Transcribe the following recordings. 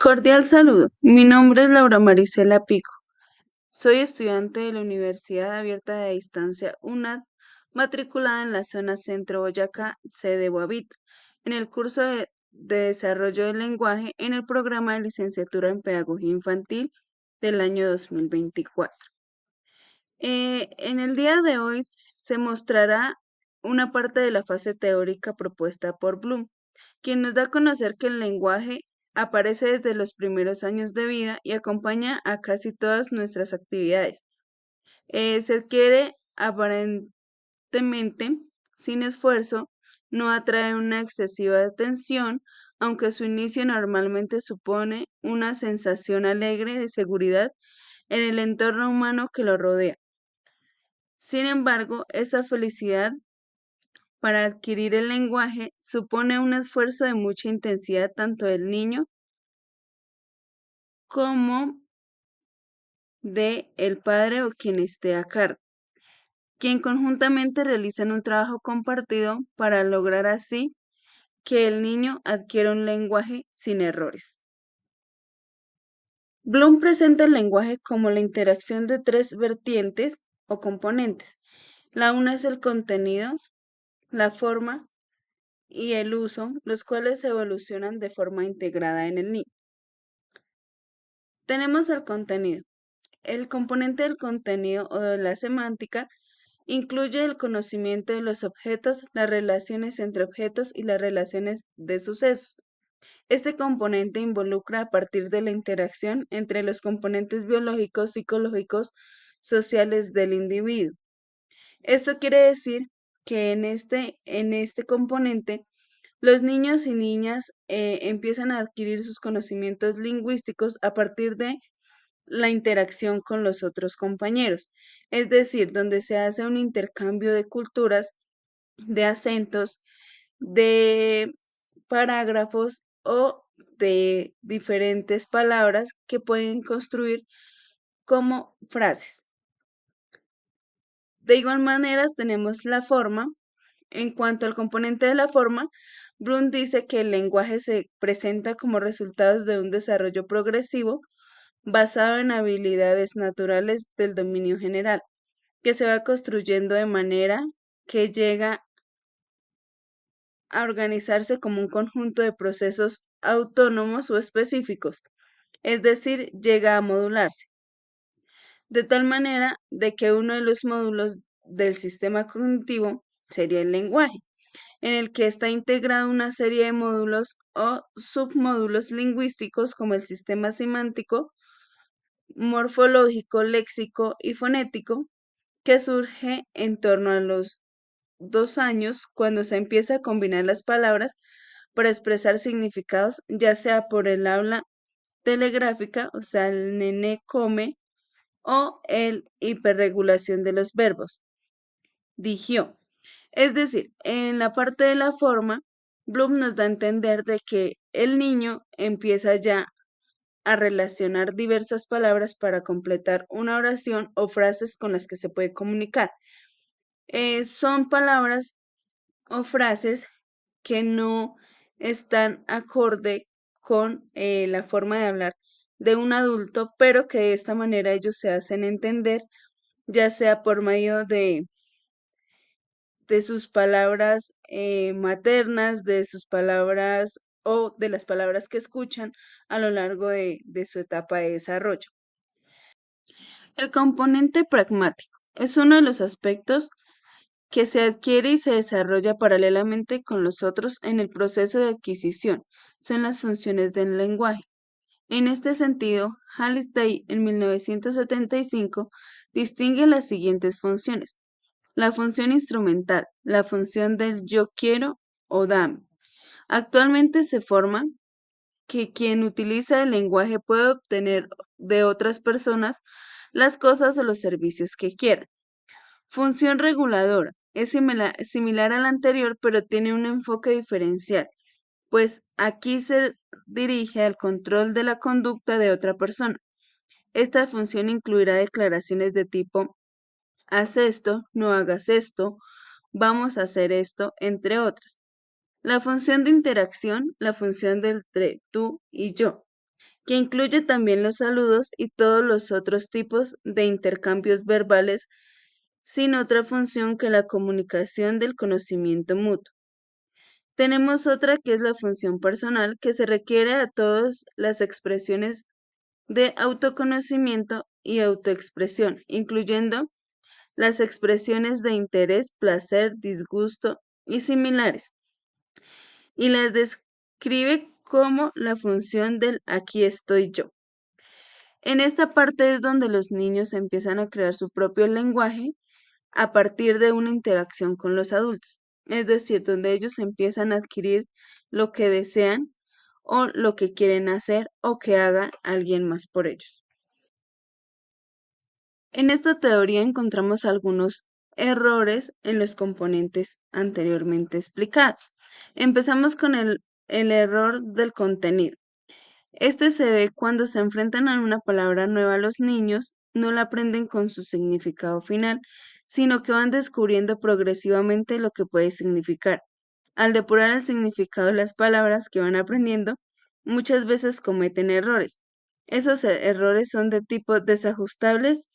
Cordial saludo. Mi nombre es Laura Marisela Pico. Soy estudiante de la Universidad Abierta de Distancia UNAD, matriculada en la zona Centro Boyacá, sede Boavita, en el curso de Desarrollo del Lenguaje en el programa de licenciatura en Pedagogía Infantil del año 2024. En el día de hoy se mostrará una parte de la fase teórica propuesta por Bloom, quien nos da a conocer que el lenguaje aparece desde los primeros años de vida y acompaña a casi todas nuestras actividades. Se adquiere aparentemente sin esfuerzo, no atrae una excesiva atención, aunque su inicio normalmente supone una sensación alegre de seguridad en el entorno humano que lo rodea. Sin embargo, esta felicidad para adquirir el lenguaje supone un esfuerzo de mucha intensidad tanto del niño como de el padre o quien esté a cargo, quien conjuntamente realizan un trabajo compartido para lograr así que el niño adquiera un lenguaje sin errores. Bloom presenta el lenguaje como la interacción de tres vertientes o componentes. La una es el contenido, la forma y el uso, los cuales evolucionan de forma integrada en el niño. Tenemos el contenido. El componente del contenido o de la semántica incluye el conocimiento de los objetos, las relaciones entre objetos y las relaciones de sucesos. Este componente involucra a partir de la interacción entre los componentes biológicos, psicológicos, sociales del individuo. Esto quiere decir que en este componente los niños y niñas empiezan a adquirir sus conocimientos lingüísticos a partir de la interacción con los otros compañeros, es decir, donde se hace un intercambio de culturas, de acentos, de parágrafos o de diferentes palabras que pueden construir como frases. De igual manera, tenemos la forma. En cuanto al componente de la forma, Bloom dice que el lenguaje se presenta como resultados de un desarrollo progresivo basado en habilidades naturales del dominio general, que se va construyendo de manera que llega a organizarse como un conjunto de procesos autónomos o específicos, es decir, llega a modularse, de tal manera de que uno de los módulos del sistema cognitivo sería el lenguaje, en el que está integrado una serie de módulos o submódulos lingüísticos como el sistema semántico, morfológico, léxico y fonético, que surge en torno a los 2 años cuando se empieza a combinar las palabras para expresar significados, ya sea por el habla telegráfica, o sea, el nene come, o el hiperregulación de los verbos, digió. Es decir, en la parte de la forma, Bloom nos da a entender de que el niño empieza ya a relacionar diversas palabras para completar una oración o frases con las que se puede comunicar. Son palabras o frases que no están acorde con la forma de hablar de un adulto, pero que de esta manera ellos se hacen entender, ya sea por medio de sus palabras maternas, de sus palabras o de las palabras que escuchan a lo largo de su etapa de desarrollo. El componente pragmático es uno de los aspectos que se adquiere y se desarrolla paralelamente con los otros en el proceso de adquisición. Son las funciones del lenguaje. En este sentido, Halliday en 1975 distingue las siguientes funciones. La función instrumental, la función del yo quiero o dame. Actualmente se forma que quien utiliza el lenguaje puede obtener de otras personas las cosas o los servicios que quiera. Función reguladora. Es similar a la anterior, pero tiene un enfoque diferencial, pues aquí se dirige al control de la conducta de otra persona. Esta función incluirá declaraciones de tipo, haz esto, no hagas esto, vamos a hacer esto, entre otras. La función de interacción, la función del entre tú y yo, que incluye también los saludos y todos los otros tipos de intercambios verbales sin otra función que la comunicación del conocimiento mutuo. Tenemos otra que es la función personal, que se requiere a todas las expresiones de autoconocimiento y autoexpresión, incluyendo las expresiones de interés, placer, disgusto y similares, y las describe como la función del aquí estoy yo. En esta parte es donde los niños empiezan a crear su propio lenguaje a partir de una interacción con los adultos, es decir, donde ellos empiezan a adquirir lo que desean o lo que quieren hacer o que haga alguien más por ellos. En esta teoría encontramos algunos errores en los componentes anteriormente explicados. Empezamos con el error del contenido. Este se ve cuando se enfrentan a una palabra nueva. Los niños no la aprenden con su significado final, sino que van descubriendo progresivamente lo que puede significar. Al depurar el significado de las palabras que van aprendiendo, muchas veces cometen errores. Esos errores son de tipo desajustables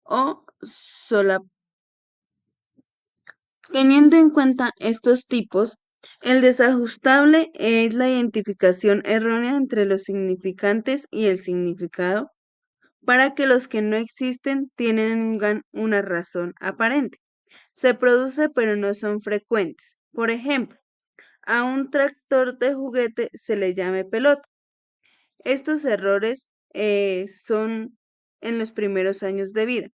o solapamientos. Teniendo en cuenta estos tipos, el desajustable es la identificación errónea entre los significantes y el significado para que los que no existen tengan una razón aparente. Se produce pero no son frecuentes. Por ejemplo, a un tractor de juguete se le llame pelota. Estos errores son en los primeros años de vida.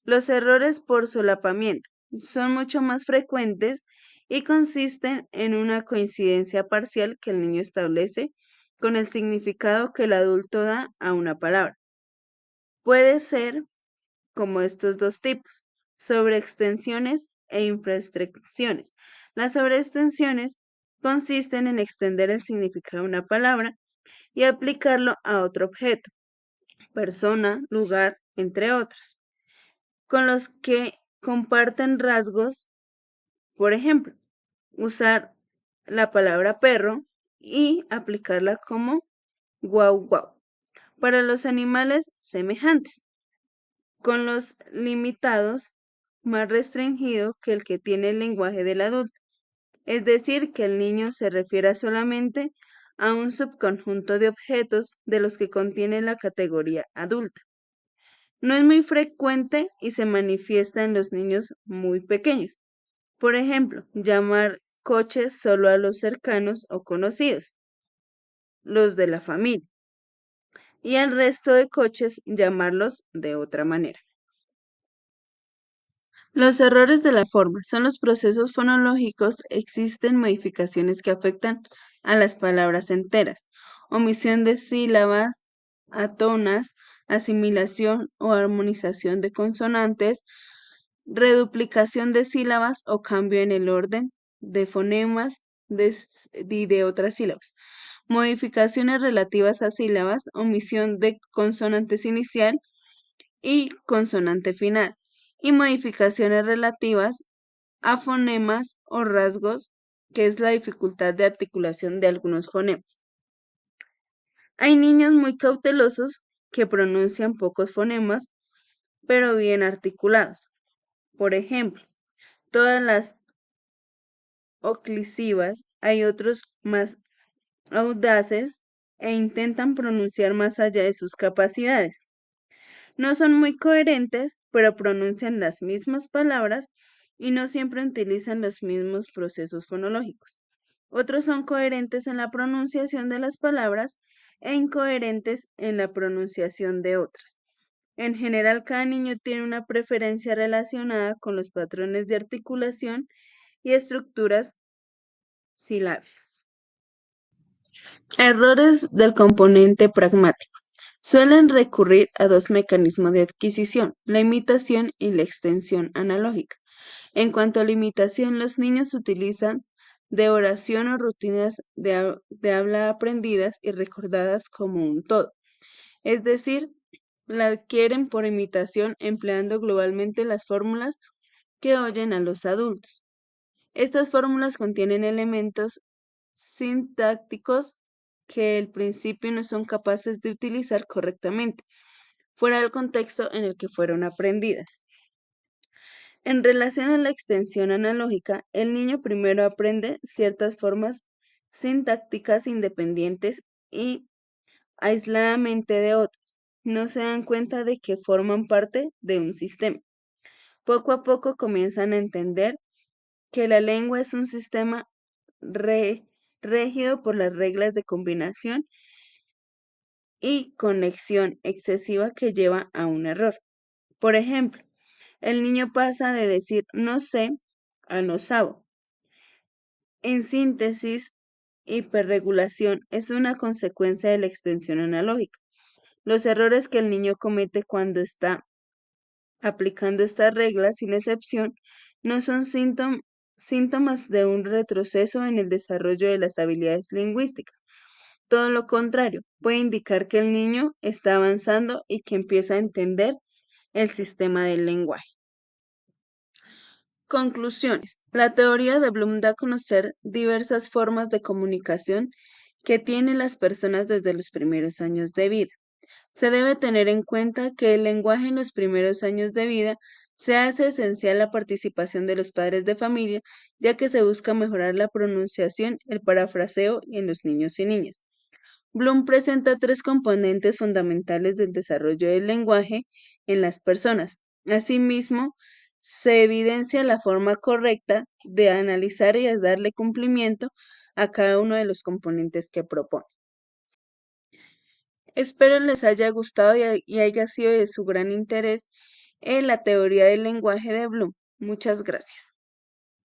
Los errores por solapamiento son mucho más frecuentes y consisten en una coincidencia parcial que el niño establece con el significado que el adulto da a una palabra. Puede ser como estos dos tipos, sobreextensiones e infraextensiones. Las sobreextensiones consisten en extender el significado de una palabra y aplicarlo a otro objeto, persona, lugar, entre otros, con los que comparten rasgos. Por ejemplo, usar la palabra perro y aplicarla como guau guau para los animales semejantes, con los limitados más restringido que el que tiene el lenguaje del adulto, es decir, que el niño se refiere solamente a un subconjunto de objetos de los que contiene la categoría adulta. No es muy frecuente y se manifiesta en los niños muy pequeños. Por ejemplo, llamar coches solo a los cercanos o conocidos, los de la familia, y al resto de coches llamarlos de otra manera. Los errores de la forma son los procesos fonológicos. Existen modificaciones que afectan a las palabras enteras, omisión de sílabas, atonas, asimilación o armonización de consonantes, reduplicación de sílabas o cambio en el orden de fonemas y de otras sílabas, modificaciones relativas a sílabas, omisión de consonantes inicial y consonante final, y modificaciones relativas a fonemas o rasgos, que es la dificultad de articulación de algunos fonemas. Hay niños muy cautelosos que pronuncian pocos fonemas, pero bien articulados. Por ejemplo, todas las oclusivas, hay otros más audaces e intentan pronunciar más allá de sus capacidades. No son muy coherentes, pero pronuncian las mismas palabras y no siempre utilizan los mismos procesos fonológicos. Otros son coherentes en la pronunciación de las palabras e incoherentes en la pronunciación de otras. En general, cada niño tiene una preferencia relacionada con los patrones de articulación y estructuras silábicas. Errores del componente pragmático. Suelen recurrir a dos mecanismos de adquisición, la imitación y la extensión analógica. En cuanto a la imitación, los niños utilizan de oración o rutinas de habla aprendidas y recordadas como un todo. Es decir, la adquieren por imitación empleando globalmente las fórmulas que oyen a los adultos. Estas fórmulas contienen elementos sintácticos que el principio no son capaces de utilizar correctamente, fuera del contexto en el que fueron aprendidas. En relación a la extensión analógica, el niño primero aprende ciertas formas sintácticas independientes y aisladamente de otros. No se dan cuenta de que forman parte de un sistema. Poco a poco comienzan a entender que la lengua es un sistema regido por las reglas de combinación y conexión excesiva que lleva a un error. Por ejemplo, el niño pasa de decir no sé a no sabo. En síntesis, hiperregulación es una consecuencia de la extensión analógica. Los errores que el niño comete cuando está aplicando estas reglas sin excepción no son síntomas de un retroceso en el desarrollo de las habilidades lingüísticas. Todo lo contrario, puede indicar que el niño está avanzando y que empieza a entender el sistema del lenguaje. Conclusiones. La teoría de Bloom da a conocer diversas formas de comunicación que tienen las personas desde los primeros años de vida. Se debe tener en cuenta que el lenguaje en los primeros años de vida se hace esencial la participación de los padres de familia, ya que se busca mejorar la pronunciación, el parafraseo en los niños y niñas. Bloom presenta tres componentes fundamentales del desarrollo del lenguaje en las personas. Asimismo, se evidencia la forma correcta de analizar y de darle cumplimiento a cada uno de los componentes que propone. Espero les haya gustado y haya sido de su gran interés en la teoría del lenguaje de Bloom. Muchas gracias.